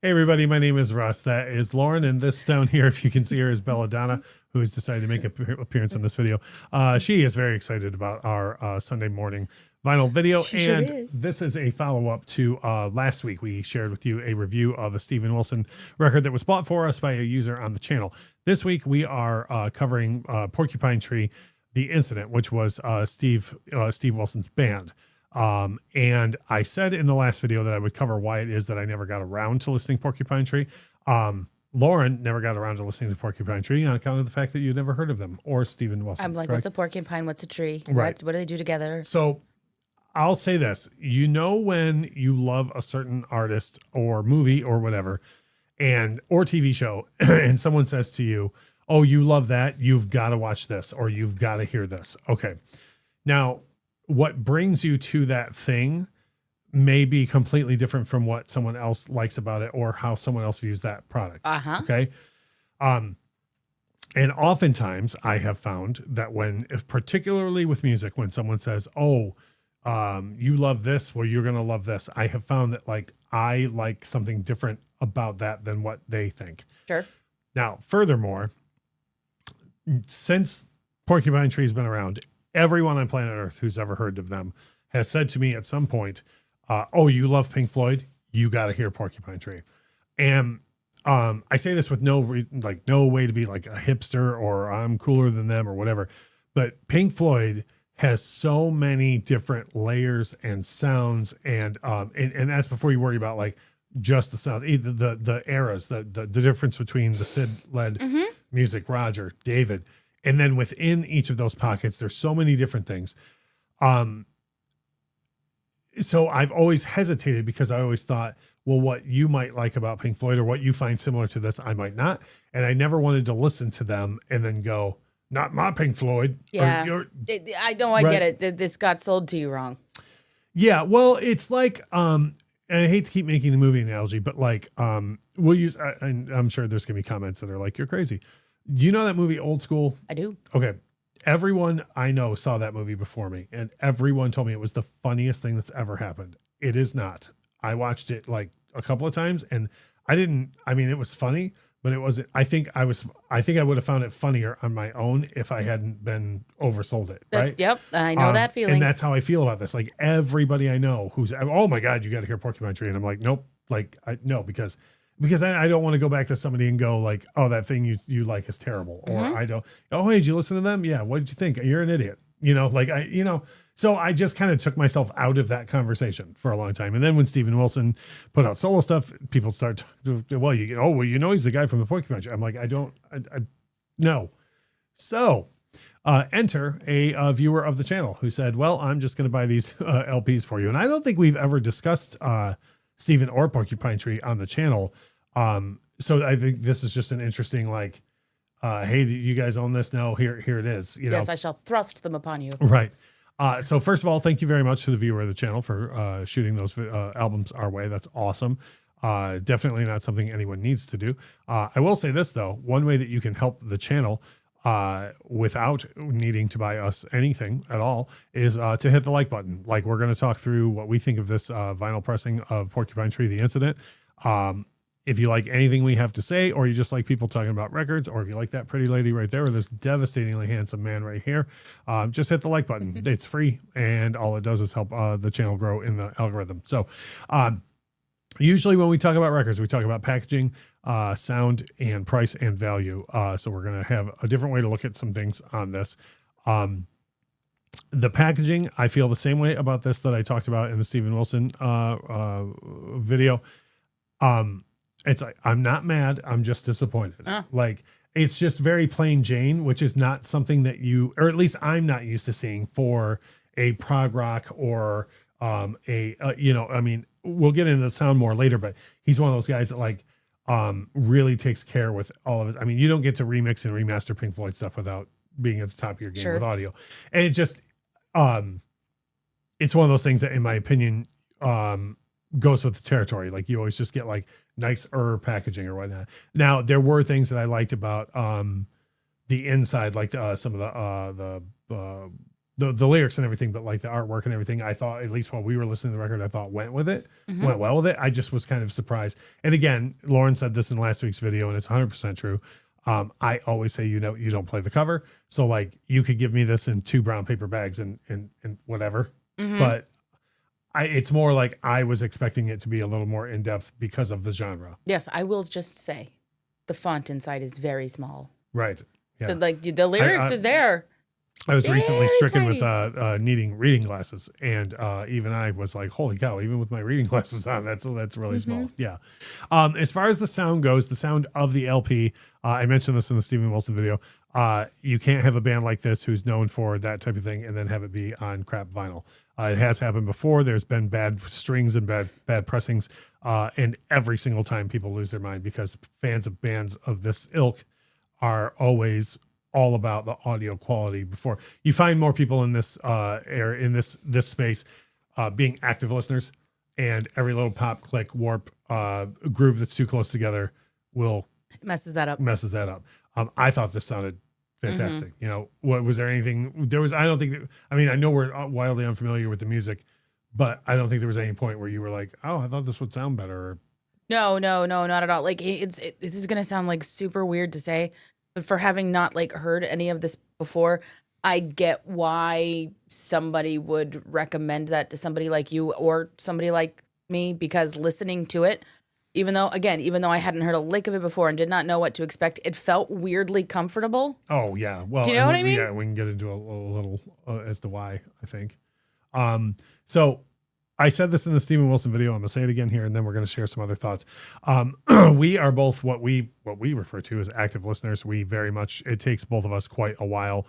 Hey everybody, my name is Russ. That is Lauren, and this down here, if you can see her, is Belladonna, who has decided to make an appearance in this video. She is very excited about our Sunday morning vinyl video, She sure and is. this is a follow-up to last week. We shared with you a review of a Steven Wilson record that was bought for us by a user on the channel. This week, we are covering Porcupine Tree, The Incident, which was Steve Wilson's band. And I said in the last video that I would cover why it is that I never got around to listening to Porcupine Tree. Lauren never got around to listening to Porcupine Tree on account of the fact that you'd never heard of them or Steven Wilson. I'm like, correct? what's a porcupine? What's a tree? Right. What do they do together? So I'll say this, you know, when you love a certain artist or movie or whatever, or TV show, and someone says to you, oh, you love that, you've got to watch this, or you've got to hear this. Okay. Now, what brings you to that thing may be completely different from what someone else likes about it or how someone else views that product. Okay. And oftentimes I have found that particularly with music, when someone says, oh, you love this, well, you're going to love this. I have found that I like something different about that than what they think. Sure. Now, furthermore, since Porcupine Tree has been around, everyone on planet Earth who's ever heard of them has said to me at some point, oh, you love Pink Floyd, you got to hear Porcupine Tree. And I say this with no way to be like a hipster or I'm cooler than them or whatever, but Pink Floyd has so many different layers and sounds, and that's before you worry about like just the sound, either the eras, the difference between the Sid led music, Roger, David. And then within each of those pockets, there's so many different things. So I've always hesitated because I always thought, well, what you might like about Pink Floyd or what you find similar to this, I might not. And I never wanted to listen to them and then go, not my Pink Floyd. Yeah. I know. I get it. This got sold to you wrong. Yeah. Well, it's like, and I hate to keep making the movie analogy, but we'll use, and I'm sure there's going to be comments that are like, you're crazy. Do you know that movie Old School? I do. Okay. Everyone I know saw that movie before me, and everyone told me it was the funniest thing that's ever happened. It is not. I watched it like a couple of times, and it was funny, but it wasn't. I think I would have found it funnier on my own if I hadn't been oversold it. Right. Yep. I know that feeling. And that's how I feel about this. Like everybody I know who's, oh my God, you got to hear Porcupine Tree. And I'm like, nope. No, because I don't want to go back to somebody and go like, oh, that thing you like is terrible. Or I don't, oh, hey, did you listen to them? Yeah. What did you think? You're an idiot. So I just kind of took myself out of that conversation for a long time. And then when Steven Wilson put out solo stuff, people start well, he's the guy from the Porcupine Tree. I'm like, no. So enter a viewer of the channel who said, well, I'm just going to buy these LPs for you. And I don't think we've ever discussed Steven or Porcupine Tree on the channel. So I think this is just an interesting, hey, do you guys own this? No, here it is. Yes, I shall thrust them upon you. Right. So first of all, thank you very much to the viewer of the channel for shooting those albums our way. That's awesome. Definitely not something anyone needs to do. I will say this though, one way that you can help the channel without needing to buy us anything at all is to hit the like button. Like we're going to talk through what we think of this vinyl pressing of Porcupine Tree, The Incident. If you like anything we have to say, or you just like people talking about records, or if you like that pretty lady right there, or this devastatingly handsome man right here, just hit the like button. It's free. And all it does is help the channel grow in the algorithm. So, usually when we talk about records, we talk about packaging, sound, and price and value. So we're going to have a different way to look at some things on this. The packaging, I feel the same way about this that I talked about in the Steven Wilson video. It's like, I'm not mad. I'm just disappointed. It's just very plain Jane, which is not something that or at least I'm not used to seeing for a prog rock or we'll get into the sound more later, but he's one of those guys that really takes care with all of it. I mean, you don't get to remix and remaster Pink Floyd stuff without being at the top of your game with audio. And it just, it's one of those things that in my opinion, goes with the territory. Like you always just get nicer packaging or whatnot. Now there were things that I liked about the inside, like some of the the lyrics and everything, but like the artwork and everything, I thought, at least while we were listening to the record, I thought went well with it. I just was kind of surprised. And again, Lauren said this in last week's video, and it's 100% true. I always say, you don't play the cover. So like you could give me this in 2 brown paper bags and whatever, but it's more like I was expecting it to be a little more in depth because of the genre. Yes. I will just say the font inside is very small. Right. Yeah. The lyrics are there. I was recently stricken tiny. with needing reading glasses, and even I was like, "Holy cow!" Even with my reading glasses on, that's really small. Yeah. As far as the sound goes, the sound of the LP, I mentioned this in the Steven Wilson video. You can't have a band like this who's known for that type of thing and then have it be on crap vinyl. It has happened before. There's been bad strings and bad pressings, and every single time people lose their mind because fans of bands of this ilk are always all about the audio quality. Before you find more people in this area, in this space, being active listeners, and every little pop, click, warp, groove that's too close together messes that up. I thought this sounded fantastic. You know, what was there anything there was? I don't think that, I mean, I know we're wildly unfamiliar with the music, but I don't think there was any point where you were like, oh, I thought this would sound better. No, not at all. Like this is gonna sound like super weird to say, but for having not like heard any of this before, I get why somebody would recommend that to somebody like you or somebody like me, because listening to it, even though I hadn't heard a lick of it before and did not know what to expect, it felt weirdly comfortable. Oh yeah. Well, do you know what I mean? Yeah, we can get into a little as to why, I think. So I said this in the Steven Wilson video. I'm gonna say it again here, and then we're gonna share some other thoughts. We are both what we refer to as active listeners. We very much, it takes both of us quite a while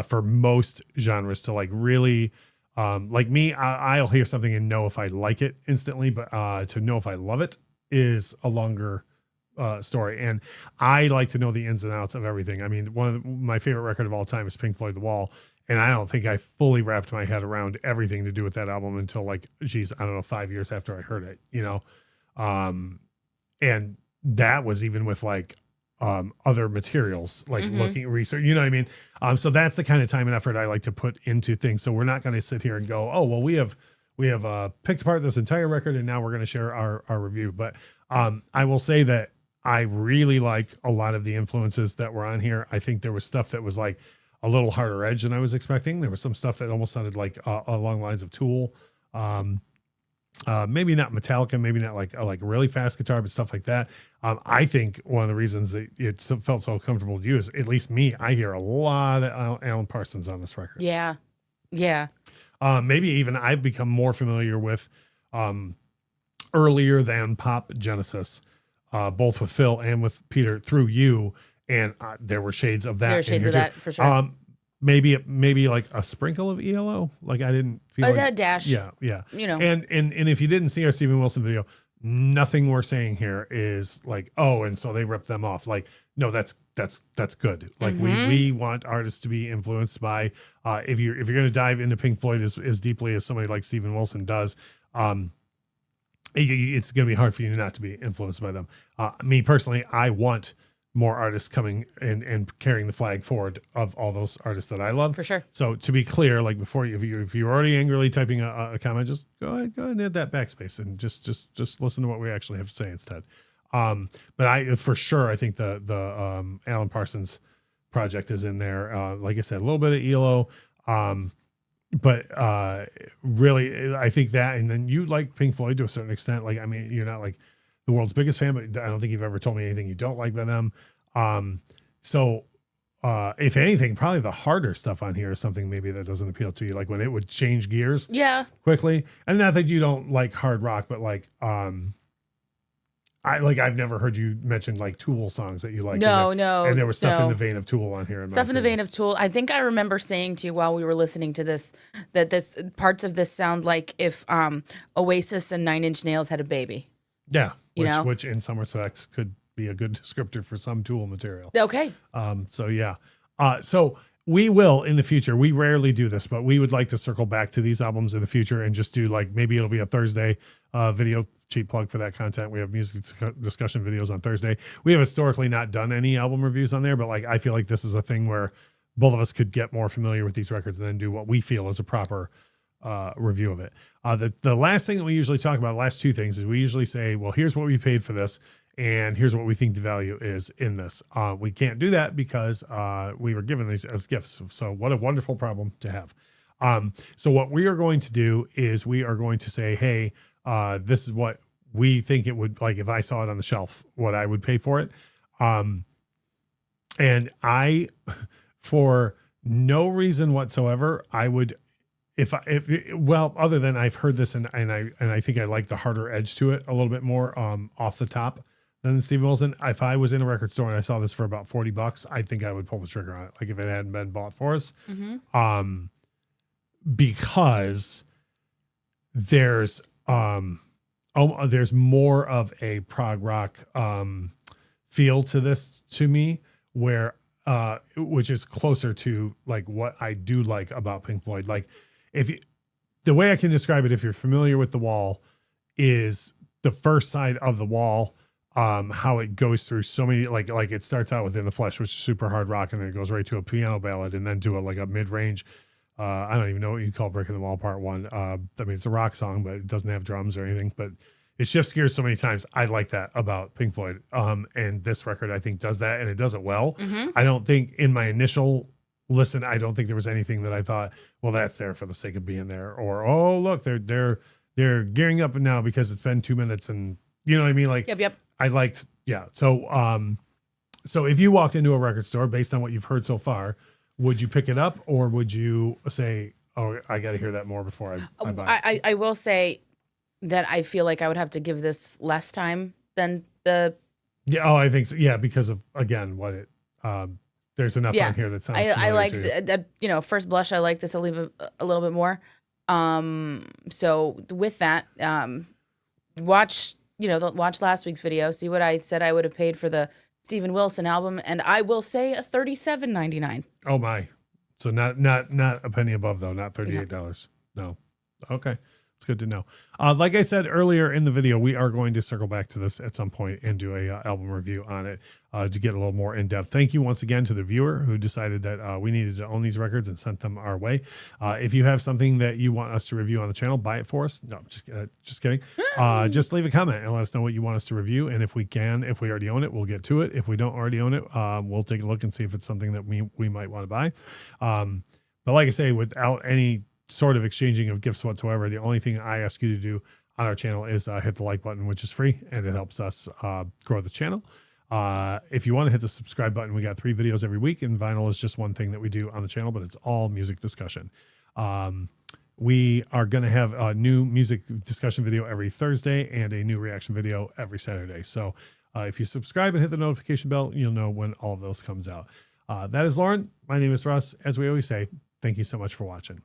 for most genres to like really, like me, I'll hear something and know if I like it instantly, but to know if I love it is a longer story. And I like to know the ins and outs of everything. I mean, my favorite record of all time is Pink Floyd The Wall. And I don't think I fully wrapped my head around everything to do with that album until like, geez, I don't know, 5 years after I heard it, you know? And that was even with like other materials, like looking at research, you know what I mean? So that's the kind of time and effort I like to put into things. So we're not going to sit here and go, oh, well, we have picked apart this entire record and now we're going to share our review. But I will say that I really like a lot of the influences that were on here. I think there was stuff that was like a little harder edge than I was expecting. There was some stuff that almost sounded like along lines of Tool. Maybe not Metallica, maybe not like really fast guitar, but stuff like that. I think one of the reasons that it felt so comfortable to you is, at least me, I hear a lot of Alan Parsons on this record. Yeah. Maybe even I've become more familiar with earlier than Pop Genesis, both with Phil and with Peter through you. And there were shades of that. There were shades of that for sure. Maybe like a sprinkle of ELO. Like I didn't feel like that dash. Yeah. You know. And if you didn't see our Steven Wilson video, nothing we're saying here is like, oh, and so they ripped them off. Like, no, that's good. Like we want artists to be influenced by. If you're going to dive into Pink Floyd as deeply as somebody like Steven Wilson does, it's going to be hard for you not to be influenced by them. Me personally, I want more artists coming and carrying the flag forward of all those artists that I love. For sure. So to be clear, like before, if you're already angrily typing a comment, just go ahead and hit that backspace and just listen to what we actually have to say instead. But I think the Alan Parsons project is in there. Like I said, a little bit of ELO. But really, I think that, and then you like Pink Floyd to a certain extent. Like, I mean, you're not like the world's biggest fan, but I don't think you've ever told me anything you don't like by them. So if anything, probably the harder stuff on here is something maybe that doesn't appeal to you, like when it would change gears quickly. And not that you don't like hard rock, but like I've never heard you mention like Tool songs that you like. No. And there was stuff in the vein of Tool on here. Stuff in the vein of Tool. I think I remember saying to you while we were listening to this, that this parts of this sound like if Oasis and 9 Inch Nails had a baby. Yeah. Which in some respects could be a good descriptor for some Tool material. Okay. So yeah. So we will in the future, we rarely do this, but we would like to circle back to these albums in the future and just do like, maybe it'll be a Thursday video, cheap plug for that content. We have music discussion videos on Thursday. We have historically not done any album reviews on there, but like, I feel like this is a thing where both of us could get more familiar with these records and then do what we feel is a proper review of it. The last thing that we usually talk about, last two things, is we usually say, well, here's what we paid for this, and here's what we think the value is in this. We can't do that because we were given these as gifts. So what a wonderful problem to have. So what we are going to do is we are going to say, hey, this is what we think it would, like if I saw it on the shelf, what I would pay for it. And I, for no reason whatsoever, I would, well, other than I've heard this and I think I like the harder edge to it a little bit more, off the top than Steve Wilson. If I was in a record store and I saw this for about $40, I think I would pull the trigger on it. Like if it hadn't been bought for us, because there's more of a prog rock, feel to this to me, where, which is closer to like what I do like about Pink Floyd. Like the way I can describe it, if you're familiar with The Wall, is the first side of The Wall, how it goes through so many, like it starts out with In the Flesh, which is super hard rock, and then it goes right to a piano ballad, and then to a mid-range, I don't even know what you call Brick in the Wall Part 1. I mean, it's a rock song, but it doesn't have drums or anything, but it shifts gears so many times. I like that about Pink Floyd. And this record, I think, does that, and it does it well. I don't think in my initial listen, I don't think there was anything that I thought, well, that's there for the sake of being there, or, oh, look, they're gearing up now because it's been 2 minutes, and you know what I mean? Like, Yep. I liked, yeah. So, so if you walked into a record store based on what you've heard so far, would you pick it up, or would you say, oh, I got to hear that more before I buy it? I will say that I feel like I would have to give this less time than the. Yeah. Oh, I think so. Yeah. Because of, again, what it, there's enough on here that sounds I like that, first blush. I like this a little bit more. So with that, watch last week's video, see what I said I would have paid for the Steven Wilson album, and I will say a $37.99. Oh my. So not a penny above though, not $38. No. Okay. It's good to know. Like I said earlier in the video, we are going to circle back to this at some point and do a album review on it to get a little more in depth. Thank you once again to the viewer who decided that we needed to own these records and sent them our way. If you have something that you want us to review on the channel, buy it for us. No, just kidding. Just leave a comment and let us know what you want us to review. And if we already own it, we'll get to it. If we don't already own it, we'll take a look and see if it's something that we might want to buy. But like I say, without any sort of exchanging of gifts whatsoever, the only thing I ask you to do on our channel is hit the like button, which is free, and it helps us grow the channel. If you want to hit the subscribe button, we got 3 videos every week, and vinyl is just one thing that we do on the channel, but it's all music discussion. We are going to have a new music discussion video every Thursday and a new reaction video every Saturday. So if you subscribe and hit the notification bell, you'll know when all of those comes out. That is Lauren. My name is Russ. As we always say, thank you so much for watching.